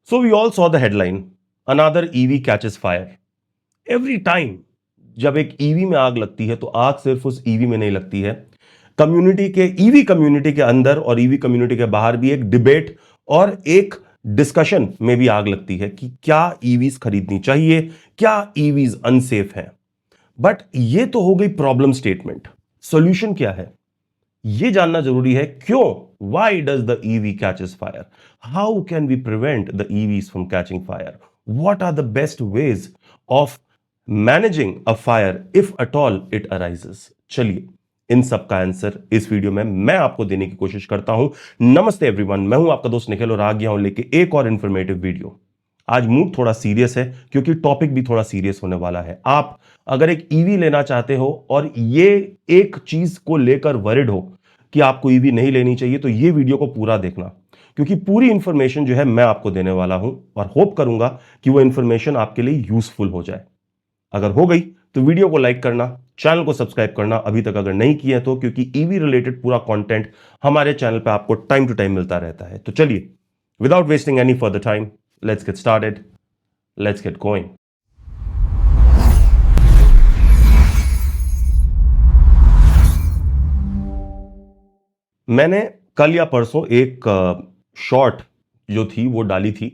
So we all saw the headline, another EV catches fire. Every time जब एक EV में आग लगती है तो आग सिर्फ उस ईवी में नहीं लगती है, कम्युनिटी के ईवी कम्युनिटी के अंदर और ईवी कम्युनिटी के बाहर भी एक डिबेट और एक डिस्कशन में भी आग लगती है कि क्या ईवीज खरीदनी चाहिए, क्या ईवीज अनसेफ है। बट ये तो हो गई प्रॉब्लम स्टेटमेंट। सॉल्यूशन क्या है ये जानना जरूरी है। क्यों, why does the EV catches fire, how can we prevent the EVs from catching fire, what are the best ways of managing a fire if at all it arises. चलिए इन सब का आंसर इस वीडियो में मैं आपको देने की कोशिश करता हूं। नमस्ते एवरीवन, मैं हूं आपका दोस्त निखिल और आ गया हूं लेके एक और इंफॉर्मेटिव वीडियो। आज मूड थोड़ा सीरियस है क्योंकि टॉपिक भी थोड़ा सीरियस होने वाला है। आप अगर एक ईवी लेना चाहते हो और ये एक चीज को लेकर वरिड हो कि आपको ईवी नहीं लेनी चाहिए तो ये वीडियो को पूरा देखना, क्योंकि पूरी इंफॉर्मेशन जो है मैं आपको देने वाला हूं और होप करूंगा कि वो इंफॉर्मेशन आपके लिए यूजफुल हो जाए। अगर हो गई तो वीडियो को लाइक करना, चैनल को सब्सक्राइब करना अभी तक अगर नहीं किया तो, क्योंकि ईवी रिलेटेड पूरा कंटेंट हमारे चैनल पे आपको टाइम टू टाइम मिलता रहता है। तो चलिए without wasting any further time, let's get started, let's get going. मैंने कल या परसों एक शॉर्ट जो थी वो डाली थी,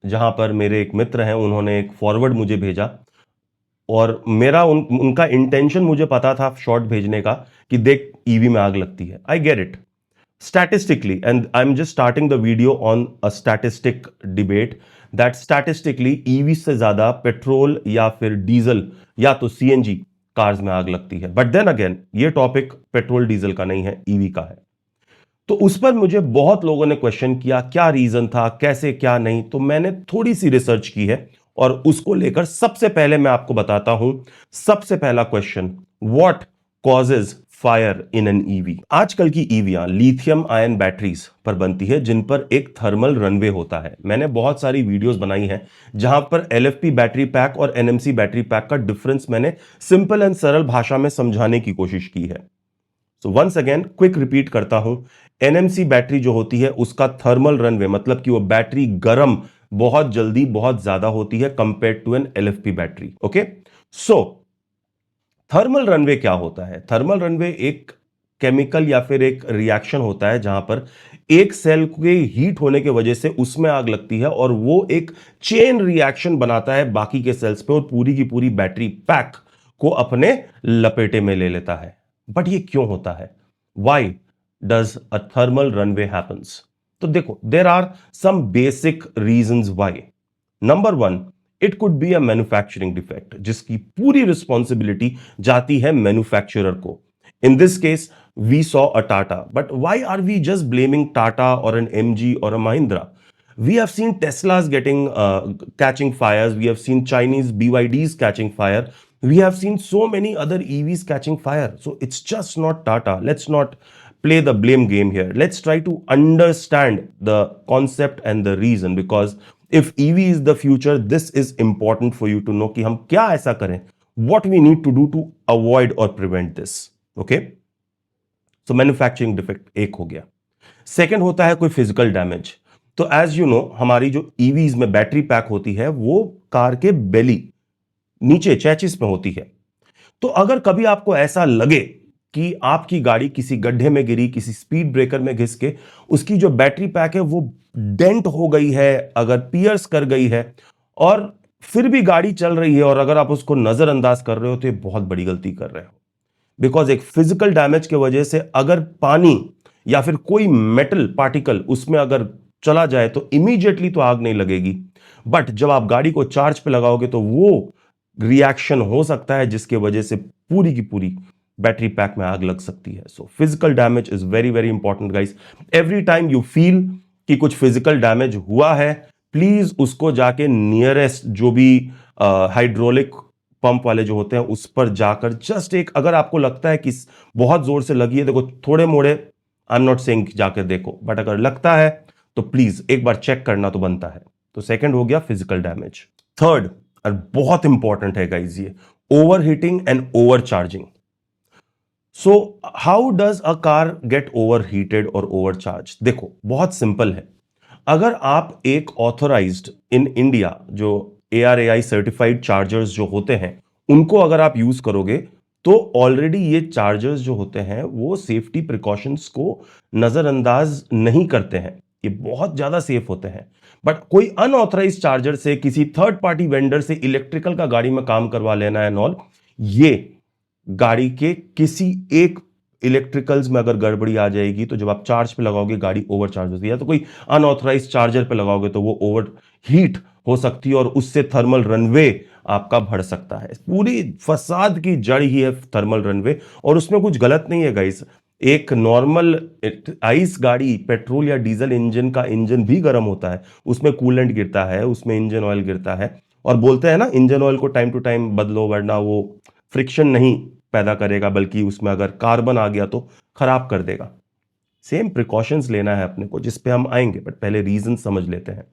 जहां पर मेरे एक मित्र हैं, उन्होंने एक फॉरवर्ड मुझे भेजा और मेरा उनका इंटेंशन मुझे पता था शॉर्ट भेजने का कि देख ईवी में आग लगती है। I get it statistically, and I am just starting the video on a statistic debate that statistically EV से ज्यादा पेट्रोल या फिर डीजल या तो सीएनजी कार्स में आग लगती है। बट देन अगेन ये टॉपिक पेट्रोल डीजल का नहीं है, ईवी का है। तो उस पर मुझे बहुत लोगों ने क्वेश्चन किया क्या रीजन था, कैसे क्या नहीं। तो मैंने थोड़ी सी रिसर्च की है और उसको लेकर सबसे पहले मैं आपको बताता हूं। सबसे पहला question, what causes fire in an EV. आजकल की ईवियां लिथियम आयन बैटरीज पर बनती है जिन पर एक थर्मल रनवे होता है। मैंने बहुत सारी वीडियोस बनाई हैं जहां पर एलएफपी बैटरी पैक और एनएमसी बैटरी पैक का डिफरेंस मैंने सिंपल एंड सरल भाषा में समझाने की कोशिश की है। So once again quick repeat करता हूं, एनएमसी बैटरी जो होती है उसका थर्मल रनवे मतलब कि वो बैटरी गर्म बहुत जल्दी बहुत ज्यादा होती है compare to an LFP battery. Okay, so thermal runaway क्या होता है? थर्मल रनवे एक केमिकल या फिर एक रिएक्शन होता है जहां पर एक सेल के हीट होने की वजह से उसमें आग लगती है और वो एक चेन रिएक्शन बनाता है बाकी के सेल्स पे और पूरी की पूरी बैटरी पैक को अपने लपेटे में ले लेता है। बट ये क्यों होता है? Why does a thermal runaway happens? तो देखो, there are some basic reasons why. Number one, it could be a manufacturing defect जिसकी पूरी रिस्पॉन्सिबिलिटी जाती है मैन्युफैक्चरर को। In this case we saw a Tata, but why are we just blaming Tata और an MG और अ Mahindra? We have seen Teslas catching fires. We have seen Chinese BYDs catching fire. We have seen so many other EVs catching fire. So it's just not Tata. Let's not play the blame game here. Let's try to understand the concept and the reason, because if EV is the future, this is important for you to know कि हम क्या ऐसा करें, what we need to do to avoid or prevent this. Okay? So manufacturing defect एक हो गया। Second होता है कोई फिजिकल डैमेज। तो एज यू नो, हमारी जो ईवीज में बैटरी पैक होती है वो कार के बेली नीचे चैचिस में होती है। तो अगर कभी आपको ऐसा लगे कि आपकी गाड़ी किसी गड्ढे में गिरी, किसी स्पीड ब्रेकर में घिस के उसकी जो बैटरी पैक है वो डेंट हो गई है, अगर पियर्स कर गई है और फिर भी गाड़ी चल रही है और अगर आप उसको नजरअंदाज कर रहे हो तो ये बहुत बड़ी गलती कर रहे हो। बिकॉज एक फिजिकल डैमेज की वजह से अगर पानी या फिर कोई मेटल पार्टिकल उसमें अगर चला जाए तो इमीडिएटली तो आग नहीं लगेगी, बट जब आप गाड़ी को चार्ज पे लगाओगे तो वो रिएक्शन हो सकता है जिसके वजह से पूरी की पूरी बैटरी पैक में आग लग सकती है। So physical damage is very very important guys. Every time you feel कि कुछ फिजिकल डैमेज हुआ है, प्लीज उसको जाके नियरेस्ट जो भी हाइड्रोलिक पंप वाले जो होते हैं उस पर जाकर जस्ट एक, अगर आपको लगता है कि बहुत जोर से लगी है, देखो थोड़े मोड़े, आई एम नॉट सेइंग जाकर देखो, बट अगर लगता है तो प्लीज एक बार चेक करना तो बनता है। तो सेकंड हो गया फिजिकल डैमेज। थर्ड और बहुत इंपॉर्टेंट है गाइज ये, over heating and over charging. So how does a car get over heated और ओवर चार्ज? देखो बहुत सिंपल है। अगर आप एक ऑथराइज्ड इन इंडिया जो ARAI सर्टिफाइड चार्जर्स जो होते हैं उनको अगर आप यूज करोगे तो ऑलरेडी ये चार्जर्स जो होते हैं वो सेफ्टी प्रिकॉशंस को नजरअंदाज नहीं करते हैं, ये बहुत ज्यादा सेफ होते हैं। बट कोई अनऑथराइज्ड चार्जर से किसी थर्ड पार्टी वेंडर से इलेक्ट्रिकल का गाड़ी में काम करवा लेना है नॉल, ये गाड़ी के किसी एक इलेक्ट्रिकल्स में अगर गड़बड़ी आ जाएगी तो जब आप चार्ज पे लगाओगे गाड़ी ओवर चार्ज होती है, या तो कोई अनऑथराइज चार्जर पे लगाओगे तो वो ओवर हीट हो सकती है और उससे थर्मल रनवे आपका बढ़ सकता है। पूरी फसाद की जड़ ही है थर्मल रनवे, और उसमें कुछ गलत नहीं है गाइस। एक नॉर्मल आइस गाड़ी पेट्रोल या डीजल इंजन का इंजन भी गर्म होता है, उसमें कूलेंट गिरता है, उसमें इंजन ऑयल गिरता है, और बोलते हैं ना इंजन ऑयल को टाइम टू टाइम बदलो वरना वो फ्रिक्शन नहीं पैदा करेगा बल्कि उसमें अगर कार्बन आ गया तो खराब कर देगा। सेम प्रिकॉशंस लेना है अपने को, जिस पे हम आएंगे, बट पहले रीजन समझ लेते हैं।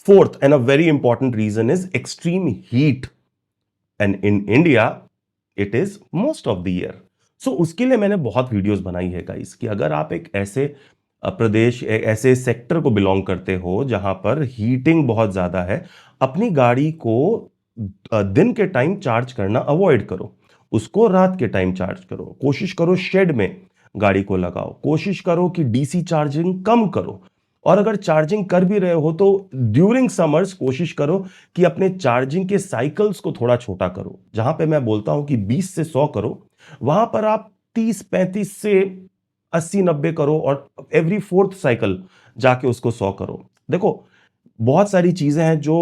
Fourth and a very important reason is extreme heat, and in India it is most of the year. So उसके लिए मैंने बहुत वीडियोस बनाई है गाइस कि अगर आप एक ऐसे प्रदेश ऐसे सेक्टर को बिलोंग करते हो जहां पर हीटिंग बहुत ज्यादा है, अपनी गाड़ी को दिन के टाइम चार्ज करना अवॉइड करो, उसको रात के टाइम चार्ज करो, कोशिश करो शेड में गाड़ी को लगाओ, कोशिश करो कि डीसी चार्जिंग कम करो, और अगर चार्जिंग कर भी रहे हो तो ड्यूरिंग समर्स कोशिश करो कि अपने चार्जिंग के साइकिल्स को थोड़ा छोटा करो। जहां पे मैं बोलता हूं कि 20 से 100 करो, वहां पर आप 30-35 से 80-90 करो, और एवरी फोर्थ साइकिल जाके उसको 100 करो। देखो बहुत सारी चीजें हैं जो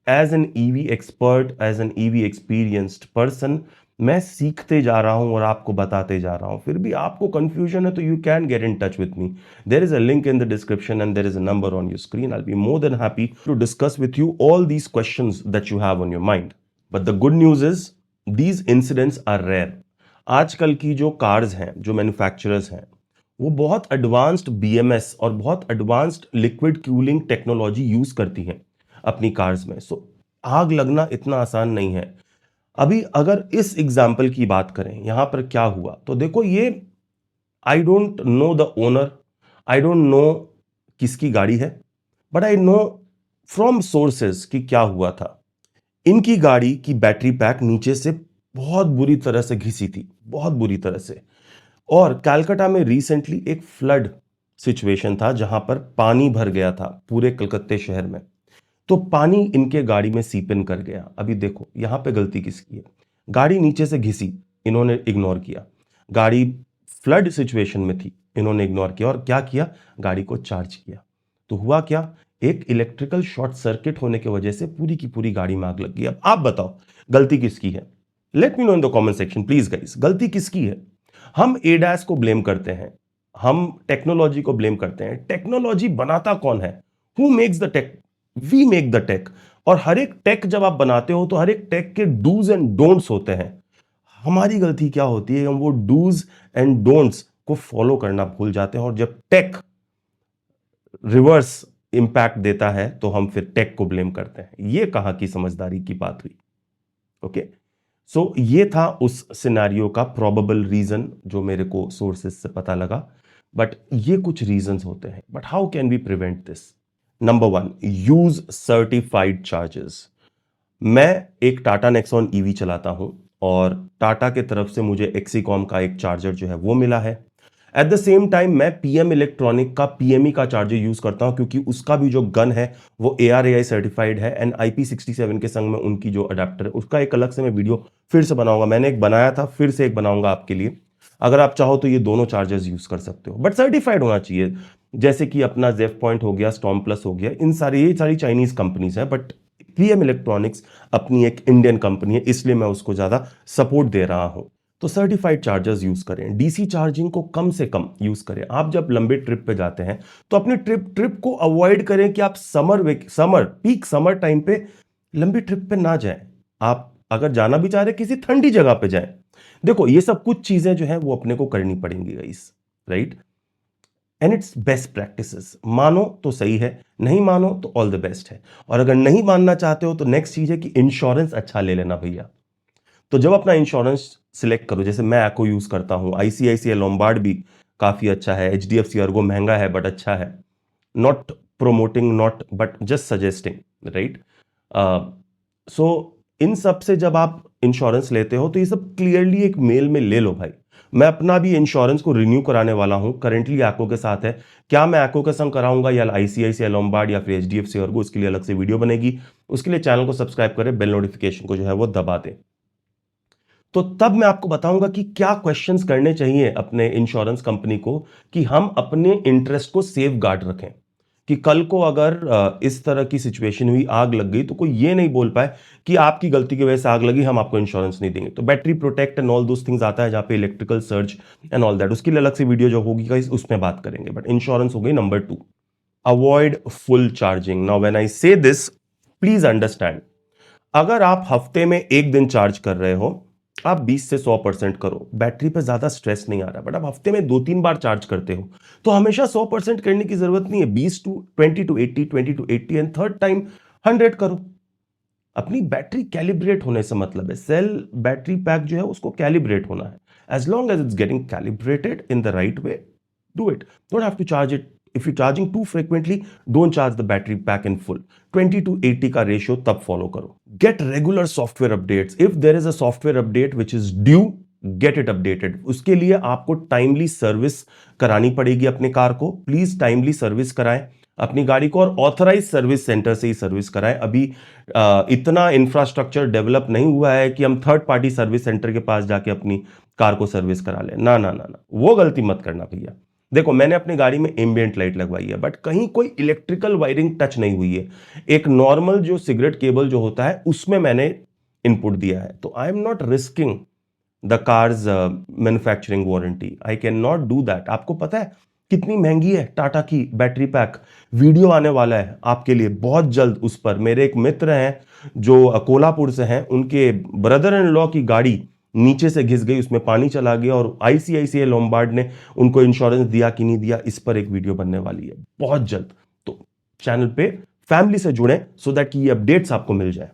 as an EV expert, as an EV experienced person मैं सीखते जा रहा हूं और आपको बताते जा रहा हूं। फिर भी आपको कंफ्यूजन है तो you can get in touch with me. There is a link in the description and there is a number on your screen. I will be more than happy to discuss with you all these questions that you have on your mind. But the good news is these incidents are rare. आजकल की जो cars हैं, जो manufacturers हैं, वो बहुत advanced BMS और बहुत advanced liquid cooling technology use करती हैं अपनी कार्स में। सो आग लगना इतना आसान नहीं है। अभी अगर इस एग्जाम्पल की बात करें, यहां पर क्या हुआ, तो देखो ये I don't know the owner, I don't know किसकी गाड़ी है, but I know from sources कि क्या हुआ था। इनकी गाड़ी की बैटरी पैक नीचे से बहुत बुरी तरह से घिसी थी, बहुत बुरी तरह से। और कलकत्ता में रिसेंटली एक फ्लड सिचुएशन था जहां पर पानी भर गया था पूरे कलकत्ते शहर में, तो पानी इनके गाड़ी में सीप इन कर गया। अभी देखो यहां पे गलती किसकी है? गाड़ी नीचे से घिसी, इन्होंने इग्नोर किया। गाड़ी फ्लड सिचुएशन में थी, इन्होंने इग्नोर किया, और क्या किया? गाड़ी को चार्ज किया। तो हुआ क्या? एक इलेक्ट्रिकल शॉर्ट सर्किट होने की वजह से पूरी की पूरी गाड़ी में आग लग गई। अब आप बताओ गलती किसकी है? Let me know in the comment section please guys, गलती किसकी है? हम एडास को ब्लेम करते हैं, हम टेक्नोलॉजी को ब्लेम करते हैं। टेक्नोलॉजी बनाता कौन है? Who makes the tech? We make the tech. और हर एक टेक जब आप बनाते हो तो हर एक टेक के डूज एंड डोंट्स होते हैं। हमारी गलती क्या होती है? हम वो डूज एंड डोंट्स को फॉलो करना भूल जाते हैं, और जब टेक रिवर्स इंपैक्ट देता है तो हम फिर टेक को ब्लेम करते हैं। ये कहां की समझदारी की बात हुई? ओके, सो ये था उस सिनेरियो का प्रोबेबल रीजन जो मेरे को सोर्सेस से पता लगा। बट ये कुछ रीजंस होते हैं, but how can we prevent this? Number 1, use certified chargers. मैं एक टाटा नेक्सॉन ईवी चलाता हूं, और टाटा के तरफ से मुझे एक्सीकॉम का एक चार्जर जो है वो मिला है। एट द सेम टाइम मैं PM इलेक्ट्रॉनिक का PME का चार्जर यूज करता हूं, क्योंकि उसका भी जो गन है वो ARAI सर्टिफाइड है, एंड IP67 के संग में उनकी जो अडेप्टर है उसका एक अलग से मैं वीडियो फिर से बनाऊंगा। मैंने एक बनाया था, फिर से एक बनाऊंगा आपके लिए। अगर आप चाहो तो ये दोनों चार्जर्स यूज कर सकते हो, बट सर्टिफाइड होना चाहिए। जैसे कि अपना जेफ पॉइंट हो गया, स्टॉर्म प्लस हो गया, ये सारी चाइनीज कंपनीज है, बट PM इलेक्ट्रॉनिक्स अपनी एक इंडियन कंपनी है, इसलिए मैं उसको ज्यादा सपोर्ट दे रहा हूं। तो सर्टिफाइड चार्जर्स यूज करें, डीसी चार्जिंग को कम से कम यूज करें। आप जब लंबे ट्रिप पे जाते हैं तो अपने ट्रिप को अवॉइड करें कि आप पीक समर टाइम पे लंबी ट्रिप पे ना जाएं। आप अगर जाना भी चाह रहे किसी ठंडी जगह पे जाएं। देखो ये सब कुछ चीजें जो है वो अपने को करनी पड़ेंगी guys, right? And it's best practices. मानो तो सही है, नहीं मानो तो ऑल द बेस्ट है। और अगर नहीं मानना चाहते हो तो नेक्स्ट चीज है कि इंश्योरेंस अच्छा ले लेना भैया। तो जब अपना इंश्योरेंस सिलेक्ट करो, जैसे मैं ACO यूज करता हूं, ICICI लोम्बार्ड भी काफी अच्छा है, HDFC अर्गो महंगा है बट अच्छा है, not promoting, not but just suggesting, right? सो इन सब से जब आप इंश्योरेंस लेते हो तो ये सब क्लियरली एक मेल में ले लो भाई। मैं अपना भी इंश्योरेंस को रिन्यू कराने वाला हूं, करेंटली ACCO के साथ है। क्या मैं ACCO के संग कराऊंगा या ICICI लोम्बार्ड या फिर HDFC अर्गो, उसके लिए अलग से वीडियो बनेगी। उसके लिए चैनल को सब्सक्राइब करें, बेल नोटिफिकेशन को जो है वो दबा दें। तो तब मैं आपको बताऊंगा कि क्या क्वेश्चंस करने चाहिए अपने इंश्योरेंस कंपनी को कि हम अपने इंटरेस्ट को सेफ गार्ड रखें, कि कल को अगर इस तरह की सिचुएशन हुई, आग लग गई, तो कोई ये नहीं बोल पाए कि आपकी गलती की वजह से आग लगी, हम आपको इंश्योरेंस नहीं देंगे। तो battery protect and all those things आता है जहां पे electrical surge and all that, उसके लिए अलग से वीडियो जो होगी गाइस उसमें बात करेंगे। बट इंश्योरेंस हो गई number 2, avoid full charging. Now when I से दिस, प्लीज अंडरस्टैंड, अगर आप हफ्ते में एक दिन चार्ज कर रहे हो, आप 20 से 100% करो, बैटरी पे ज्यादा स्ट्रेस नहीं आ रहा। बट आप हफ्ते में 2-3 बार चार्ज करते हो तो हमेशा 100% करने की जरूरत नहीं है। 20 to 20 to 80, 20 to 80 and third time 100 करो। अपनी बैटरी कैलिब्रेट होने से मतलब है, सेल बैटरी पैक जो है उसको कैलिब्रेट होना है। As long as it's getting calibrated in the right way, do it. Don't have to charge it. If you're charging too frequently, don't charge the battery pack in full. 20 to 80 का ratio तब follow करो। Get regular software updates. If there is a software update which is due, get it updated. उसके लिए आपको timely service करानी पड़ेगी अपने car को। प्लीज टाइमली सर्विस कराएं अपनी गाड़ी को, और ऑथराइज सर्विस सेंटर से ही सर्विस कराएं। अभी इतना इंफ्रास्ट्रक्चर डेवलप नहीं हुआ है कि हम थर्ड पार्टी सर्विस सेंटर के पास जाके अपनी कार को सर्विस करा लें। ना ना ना ना, वो गलती मत करना भैया। देखो, मैंने अपनी गाड़ी में एम्बियंट लाइट लगवाई है, बट कहीं कोई इलेक्ट्रिकल वायरिंग टच नहीं हुई है। एक नॉर्मल जो सिगरेट केबल जो होता है उसमें मैंने इनपुट दिया है। तो I am not risking the cars manufacturing warranty, I can not do that. आपको पता है कितनी महंगी है टाटा की बैटरी पैक? वीडियो आने वाला है आपके लिए बहुत जल्द उस पर। मेरे एक मित्र हैं जो कोल्हापुर से हैं, उनके ब्रदर इन लॉ की गाड़ी नीचे से घिस गई, उसमें पानी चला गया, और ICICI लोम्बार्ड ने उनको इंश्योरेंस दिया कि नहीं दिया, इस पर एक वीडियो बनने वाली है बहुत जल्द। तो चैनल पे फैमिली से जुड़े सो दैट कि ये अपडेट्स आपको मिल जाए।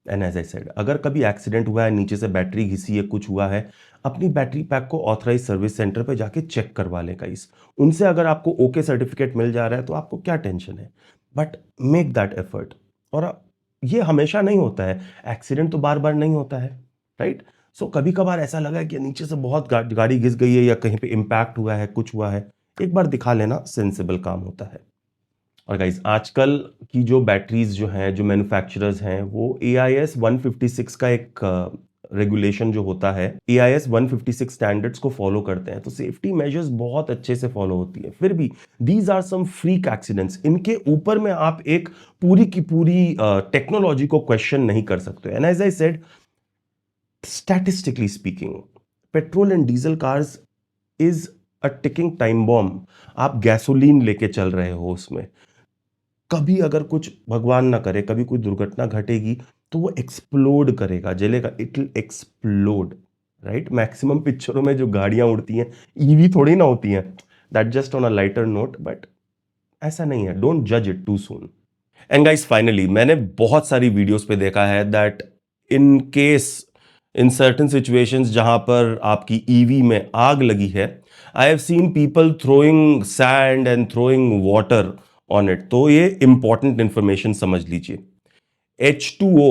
एंड एज आई सेड, अगर कभी एक्सीडेंट हुआ है, नीचे से बैटरी घिसी है, कुछ हुआ है, अपनी बैटरी पैक को ऑथराइज सर्विस सेंटर पे जाके चेक करवा लें गाइस। उनसे अगर आपको ओके सर्टिफिकेट मिल जा रहा है तो आपको क्या टेंशन है, बट मेक दैट एफर्ट। और ये हमेशा नहीं होता है, एक्सीडेंट तो बार बार नहीं होता है, राइट? सो कभी कभार ऐसा लगा कि नीचे से बहुत गाड़ी घिस गई है या कहीं पे इंपैक्ट हुआ है, कुछ हुआ है, एक बार दिखा लेना, सेंसिबल काम होता है। और गाइस, आजकल की जो बैटरीज जो हैं, जो मैन्युफैक्चरर्स हैं, वो AIS 156 का एक रेगुलेशन जो होता है, AIS 156 स्टैंडर्ड्स को फॉलो करते हैं। तो सेफ्टी मेजर्स बहुत अच्छे से फॉलो होती है। फिर भी these are some freak accidents, इनके ऊपर में आप एक पूरी की पूरी टेक्नोलॉजी को क्वेश्चन नहीं कर सकते। And as I said, statistically speaking, petrol and diesel cars is a ticking time bomb. आप गैसोलीन लेके चल रहे हो, उसमें कभी अगर कुछ भगवान ना करे कभी कोई दुर्घटना घटेगी तो वो एक्सप्लोड करेगा, जलेगा, it will explode, right? Maximum पिक्चरों में जो गाड़ियां उड़ती हैं EV थोड़ी ना होती हैं। That just on a lighter note, but ऐसा नहीं है, डोंट जज it too soon. And guys, finally मैंने बहुत सारी वीडियोस पे देखा है that in case, in certain situations जहां पर आपकी EV में आग लगी है, I have seen people throwing sand and throwing water on it. तो ये इंपॉर्टेंट इंफॉर्मेशन समझ लीजिए, H2O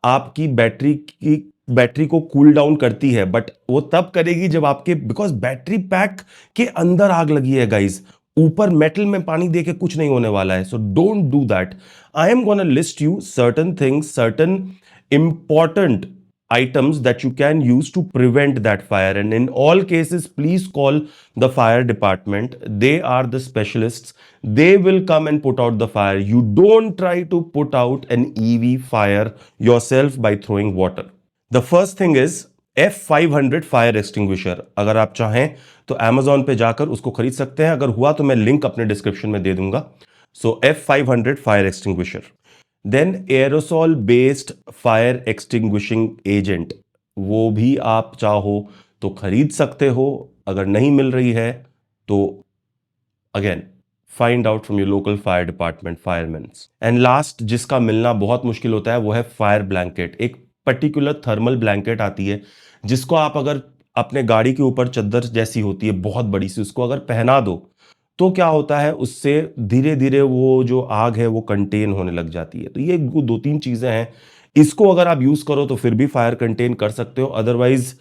आपकी बैटरी को कूल डाउन करती है, बट वो तब करेगी जब आपके, बिकॉज बैटरी पैक के अंदर आग लगी है गाइस, ऊपर मेटल में पानी देके कुछ नहीं होने वाला है। So don't do that. I am gonna list you certain things, certain important items that you can use to prevent that fire, and in all cases please call the fire department. They are the specialists, they will come and put out the fire. You don't try to put out an EV fire yourself by throwing water. The first thing is F500 fire extinguisher. अगर आप चाहें तो Amazon पे जाकर उसको खरीद सकते हैं, अगर हुआ तो मैं लिंक अपने डिस्क्रिप्शन में दे दूंगा। So F500 fire extinguisher. Then aerosol based fire extinguishing agent, वो भी आप चाहो तो खरीद सकते हो। अगर नहीं मिल रही है तो again find out from your local fire department, fireman. And last, जिसका मिलना बहुत मुश्किल होता है, वो है फायर ब्लैंकेट। एक पर्टिकुलर थर्मल ब्लैंकेट आती है जिसको आप अगर अपने गाड़ी के ऊपर चद्दर जैसी होती है बहुत बड़ी सी, उसको अगर पहना दो तो क्या होता है, उससे धीरे धीरे वो जो आग है वो कंटेन होने लग जाती है। तो ये 2-3 चीजें हैं, इसको अगर आप यूज करो तो फिर भी फायर कंटेन कर सकते हो, otherwise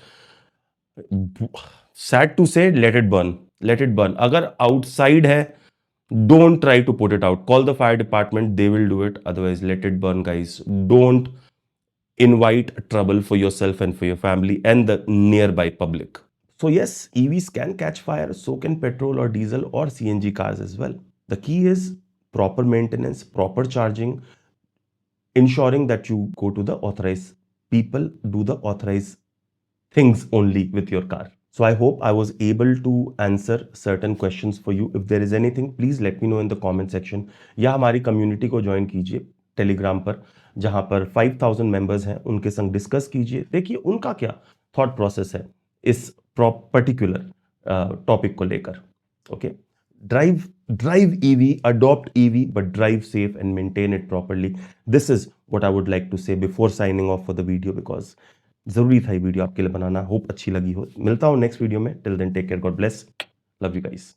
sad to say let it burn, let it burn. अगर आउटसाइड है, don't try to put it out, call the fire department, they will do it, otherwise let it burn guys. Don't invite trouble for yourself and for your family and the nearby public. So yes, EVs can catch fire, so can petrol or diesel or CNG cars as well. The key is proper maintenance, proper charging, ensuring that you go to the authorized people, do the authorized things only with your car. So I hope I was able to answer certain questions for you. If there is anything, please let me know in the comment section, या हमारी community को join कीजिए Telegram पर, जहां पर 5000 members हैं, उनके संग डिस्कस कीजिए, देखिए उनका क्या थॉट प्रोसेस है इस पर्टिकुलर टॉपिक को लेकर। Okay, drive EV, adopt EV, but drive safe and maintain it properly. This is what I would like to say before signing off for the video, because जरूरी था ये video आपके लिए बनाना। Hope अच्छी लगी हो। मिलता हूं नेक्स्ट वीडियो में। Till then take care, God bless, love you guys.